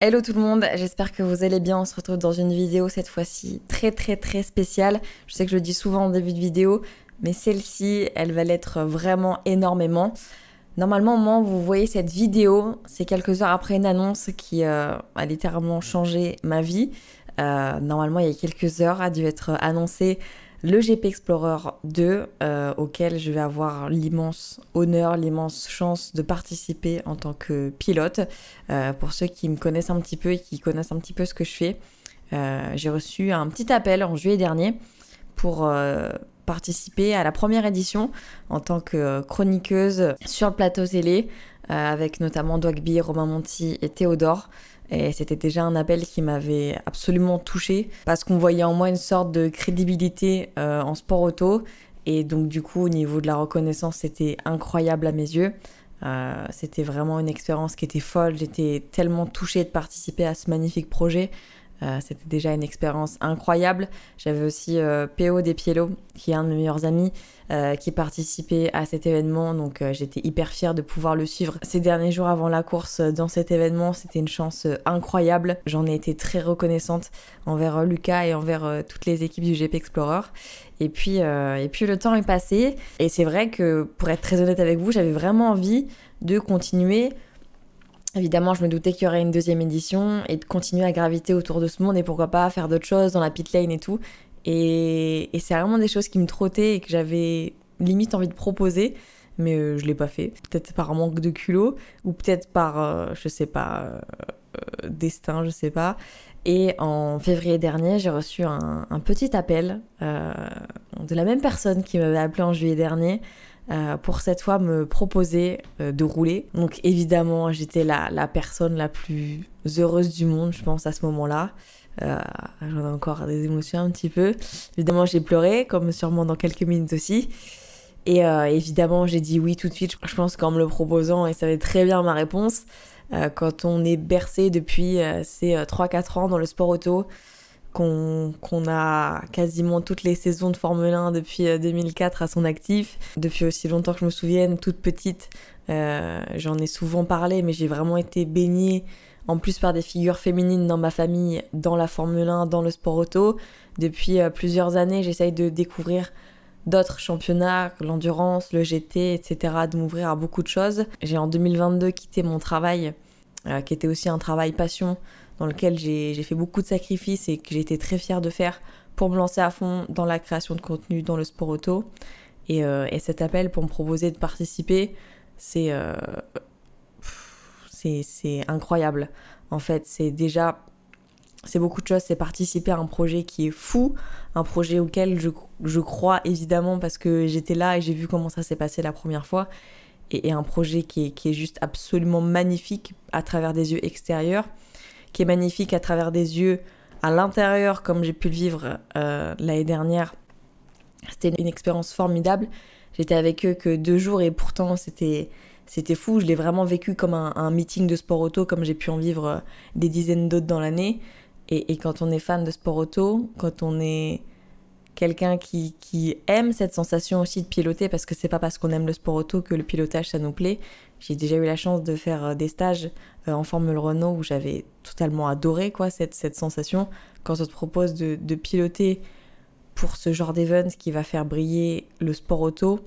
Hello tout le monde, j'espère que vous allez bien. On se retrouve dans une vidéo cette fois-ci très spéciale. Je sais que je le dis souvent en début de vidéo, mais celle-ci, elle va l'être vraiment énormément. Normalement, au moment où vous voyez cette vidéo, c'est quelques heures après une annonce qui a littéralement changé ma vie. Normalement, il y a quelques heures, a dû être annoncé le GP Explorer 2, auquel je vais avoir l'immense honneur, l'immense chance de participer en tant que pilote. Pour ceux qui me connaissent un petit peu et qui connaissent un petit peu ce que je fais, j'ai reçu un petit appel en juillet dernier pour participer à la première édition en tant que chroniqueuse sur le plateau télé, avec notamment Dwagby, Romain Monti et Théodore. Et c'était déjà un appel qui m'avait absolument touchée parce qu'on voyait en moi une sorte de crédibilité en sport auto. Et donc du coup, au niveau de la reconnaissance, c'était incroyable à mes yeux. C'était vraiment une expérience qui était folle. J'étais tellement touchée de participer à ce magnifique projet. C'était déjà une expérience incroyable. J'avais aussi PO Despiello, qui est un de mes meilleurs amis, qui participait à cet événement. Donc j'étais hyper fière de pouvoir le suivre ces derniers jours avant la course dans cet événement. C'était une chance incroyable. J'en ai été très reconnaissante envers Lucas et envers toutes les équipes du GP Explorer. Et puis le temps est passé. Et c'est vrai que, pour être très honnête avec vous, j'avais vraiment envie de continuer. Évidemment, je me doutais qu'il y aurait une deuxième édition et de continuer à graviter autour de ce monde et pourquoi pas faire d'autres choses dans la pit lane et tout. Et c'est vraiment des choses qui me trottaient et que j'avais limite envie de proposer, mais je l'ai pas fait. Peut-être par manque de culot ou peut-être par, je sais pas, destin, je sais pas. Et en février dernier, j'ai reçu un petit appel de la même personne qui m'avait appelé en juillet dernier, pour cette fois me proposer de rouler. Donc évidemment, j'étais la personne la plus heureuse du monde, je pense, à ce moment-là. J'en ai encore des émotions un petit peu. Évidemment, j'ai pleuré, comme sûrement dans quelques minutes aussi. Et évidemment, j'ai dit oui tout de suite. Je pense qu'en me le proposant, et ça va être très bien ma réponse, quand on est bercé depuis ces 3-4 ans dans le sport auto, qu'on a quasiment toutes les saisons de Formule 1 depuis 2004 à son actif. Depuis aussi longtemps que je me souvienne, toute petite, j'en ai souvent parlé, mais j'ai vraiment été baignée, en plus par des figures féminines dans ma famille, dans la Formule 1, dans le sport auto. Depuis plusieurs années, j'essaye de découvrir d'autres championnats, l'endurance, le GT, etc., de m'ouvrir à beaucoup de choses. J'ai en 2022 quitté mon travail, qui était aussi un travail passion, dans lequel j'ai fait beaucoup de sacrifices et que j'ai été très fière de faire pour me lancer à fond dans la création de contenu, dans le sport auto. Et cet appel pour me proposer de participer, c'est incroyable. En fait, c'est beaucoup de choses. C'est participer à un projet qui est fou, un projet auquel je crois évidemment parce que j'étais là et j'ai vu comment ça s'est passé la première fois. Et un projet qui est juste absolument magnifique à travers des yeux extérieurs, qui est magnifique à travers des yeux à l'intérieur, comme j'ai pu le vivre l'année dernière. C'était une expérience formidable. J'étais avec eux que 2 jours et pourtant c'était fou. Je l'ai vraiment vécu comme un meeting de sport auto, comme j'ai pu en vivre des dizaines d'autres dans l'année. Et quand on est fan de sport auto, quand on est quelqu'un qui aime cette sensation aussi de piloter, parce que c'est pas parce qu'on aime le sport auto que le pilotage ça nous plaît. J'ai déjà eu la chance de faire des stages en Formule Renault où j'avais totalement adoré cette sensation. Quand on te propose de piloter pour ce genre d'event qui va faire briller le sport auto,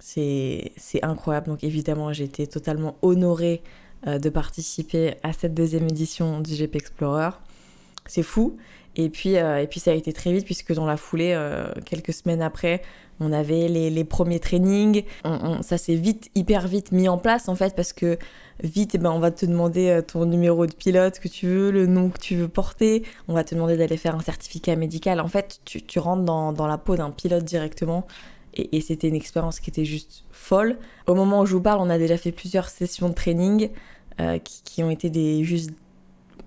c'est incroyable. Donc évidemment, j'ai été totalement honorée de participer à cette deuxième édition du GP Explorer. C'est fou. Et puis ça a été très vite puisque dans la foulée, quelques semaines après, on avait les premiers trainings. Ça s'est hyper vite mis en place en fait parce que vite, on va te demander ton numéro de pilote que tu veux, le nom que tu veux porter. On va te demander d'aller faire un certificat médical. En fait, tu rentres dans la peau d'un pilote directement. Et c'était une expérience qui était juste folle. Au moment où je vous parle, on a déjà fait plusieurs sessions de training qui ont été juste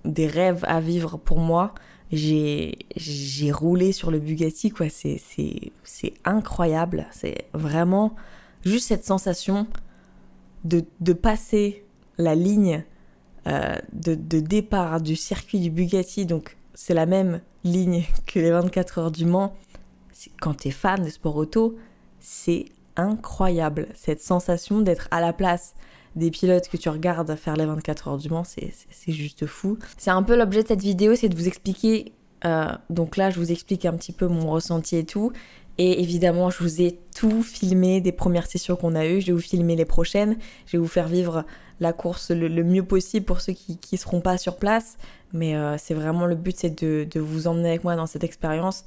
des rêves à vivre pour moi. J'ai roulé sur le Bugatti, quoi. C'est incroyable. C'est vraiment juste cette sensation de passer la ligne de départ du circuit du Bugatti. Donc, c'est la même ligne que les 24 heures du Mans. Quand t'es fan de sport auto, c'est incroyable. Cette sensation d'être à la place des pilotes que tu regardes faire les 24 heures du Mans, c'est juste fou. C'est un peu l'objet de cette vidéo, c'est de vous expliquer, donc là je vous explique un petit peu mon ressenti et tout, et évidemment je vous ai tout filmé des premières sessions qu'on a eues, je vais vous filmer les prochaines, je vais vous faire vivre la course le mieux possible pour ceux qui seront pas sur place, mais c'est vraiment le but, c'est de vous emmener avec moi dans cette expérience.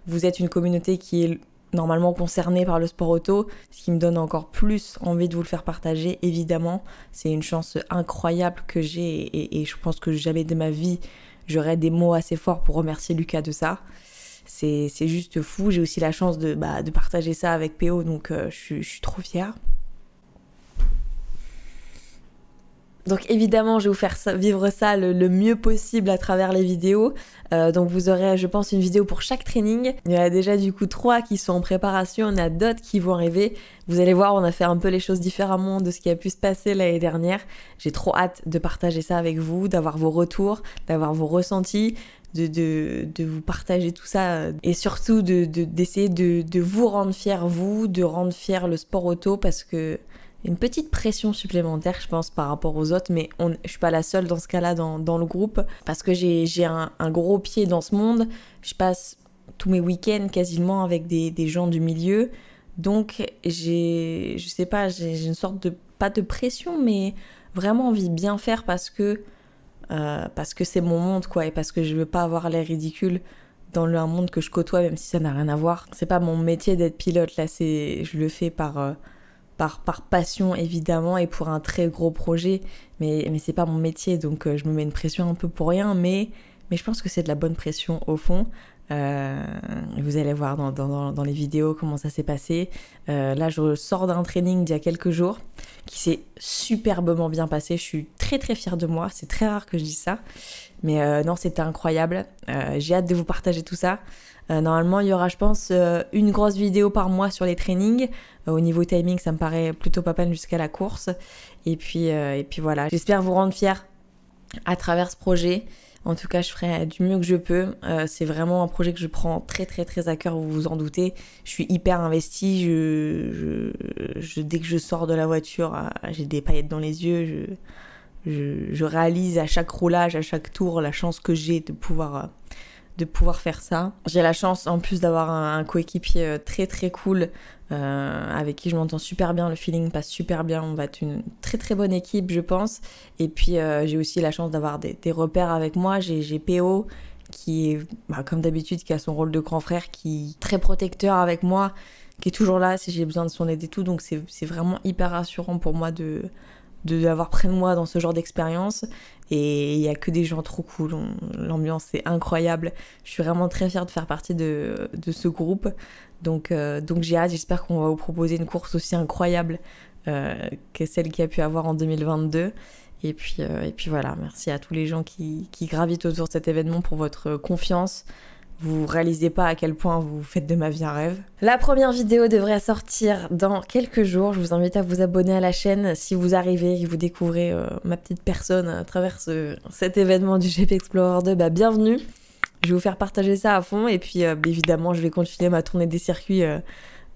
Vous êtes une communauté qui est normalement concernée par le sport auto, ce qui me donne encore plus envie de vous le faire partager, évidemment. C'est une chance incroyable que j'ai et je pense que jamais de ma vie j'aurais des mots assez forts pour remercier Lucas de ça. C'est juste fou. J'ai aussi la chance de partager ça avec PO, donc je suis trop fière. Donc évidemment, je vais vous faire vivre ça le mieux possible à travers les vidéos. Donc vous aurez, je pense, une vidéo pour chaque training. Il y en a déjà du coup 3 qui sont en préparation, il y en a d'autres qui vont arriver. Vous allez voir, on a fait un peu les choses différemment de ce qui a pu se passer l'année dernière. J'ai trop hâte de partager ça avec vous, d'avoir vos retours, d'avoir vos ressentis, de vous partager tout ça et surtout d'essayer de vous rendre fiers, vous, de rendre fier le sport auto, parce que une petite pression supplémentaire, je pense, par rapport aux autres, mais je suis pas la seule dans ce cas-là dans le groupe, parce que j'ai un gros pied dans ce monde. Je passe tous mes week-ends quasiment avec des gens du milieu, donc je sais pas, j'ai une sorte de, pas de pression, mais vraiment envie de bien faire parce que c'est mon monde, quoi, et parce que je veux pas avoir l'air ridicule dans un monde que je côtoie, même si ça n'a rien à voir. C'est pas mon métier d'être pilote, là, je le fais par passion évidemment et pour un très gros projet, mais c'est pas mon métier, donc je me mets une pression un peu pour rien, mais je pense que c'est de la bonne pression au fond. Vous allez voir dans les vidéos comment ça s'est passé. Là je sors d'un training d'il y a quelques jours qui s'est superbement bien passé, je suis très très fière de moi, c'est très rare que je dise ça, mais non, c'était incroyable. J'ai hâte de vous partager tout ça. Normalement, il y aura, je pense, une grosse vidéo par mois sur les trainings. Au niveau timing, ça me paraît plutôt pas mal jusqu'à la course. Et puis voilà. J'espère vous rendre fiers à travers ce projet. En tout cas, je ferai du mieux que je peux. C'est vraiment un projet que je prends très très très à cœur, vous vous en doutez. Je suis hyper investie. Dès que je sors de la voiture, j'ai des paillettes dans les yeux. Je réalise à chaque roulage, à chaque tour, la chance que j'ai de pouvoir faire ça. J'ai la chance en plus d'avoir un coéquipier très très cool avec qui je m'entends super bien, le feeling passe super bien, on va être une très très bonne équipe je pense. Et puis j'ai aussi la chance d'avoir des repères avec moi, j'ai PO qui est comme d'habitude, qui a son rôle de grand frère, qui est très protecteur avec moi, qui est toujours là si j'ai besoin de son aide et tout, donc c'est vraiment hyper rassurant pour moi de l'avoir près de moi dans ce genre d'expérience. Et il y a que des gens trop cool, l'ambiance est incroyable. Je suis vraiment très fière de faire partie de ce groupe. Donc j'ai hâte, j'espère qu'on va vous proposer une course aussi incroyable que celle qu'il y a pu avoir en 2022. Et puis voilà, merci à tous les gens qui gravitent autour de cet événement pour votre confiance. Vous réalisez pas à quel point vous faites de ma vie un rêve. La première vidéo devrait sortir dans quelques jours. Je vous invite à vous abonner à la chaîne si vous arrivez et vous découvrez ma petite personne à travers cet événement du GP Explorer 2. Bienvenue. Je vais vous faire partager ça à fond. Et puis évidemment, je vais continuer ma tournée des circuits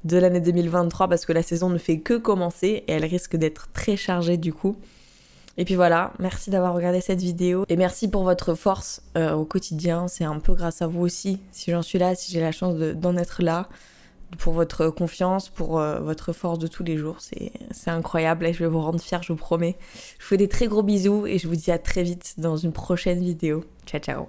de l'année 2023 parce que la saison ne fait que commencer et elle risque d'être très chargée du coup. Et puis voilà, merci d'avoir regardé cette vidéo et merci pour votre force au quotidien. C'est un peu grâce à vous aussi, si j'en suis là, si j'ai la chance d'en être là, pour votre confiance, pour votre force de tous les jours. C'est incroyable et je vais vous rendre fiers, je vous promets. Je vous fais des très gros bisous et je vous dis à très vite dans une prochaine vidéo. Ciao, ciao.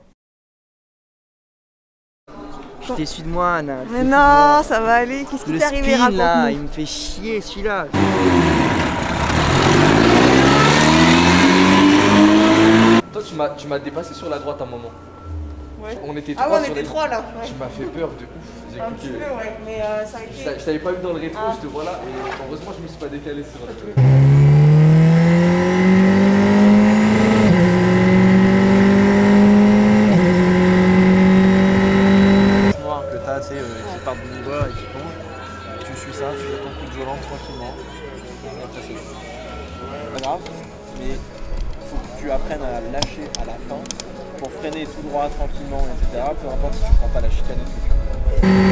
Je t'essuie de moi, Anna. Mais non, ça va aller. Qu'est-ce qui t'est arrivé, raconte-nous. Là, il me fait chier celui-là. Toi, tu m'as dépassé sur la droite à un moment. Ouais. On était trois. trois. Ah ouais, on était trois là. Ouais. Tu m'as fait peur de ouf. Un petit peu, ouais. Mais ça a été. Je t'avais pas vu dans le rétro, je te vois là. Et heureusement, je me suis pas décalé sur le truc. Noir que t'as, tu sais, qui part du livreur et qui tombe. Tu suis ça, tu fais ton coup de volant tranquillement. Et après, c'est pas grave, mais faut que tu apprennes à lâcher à la fin pour freiner tout droit tranquillement, etc. Peu importe si tu prends pas la chicane et tout.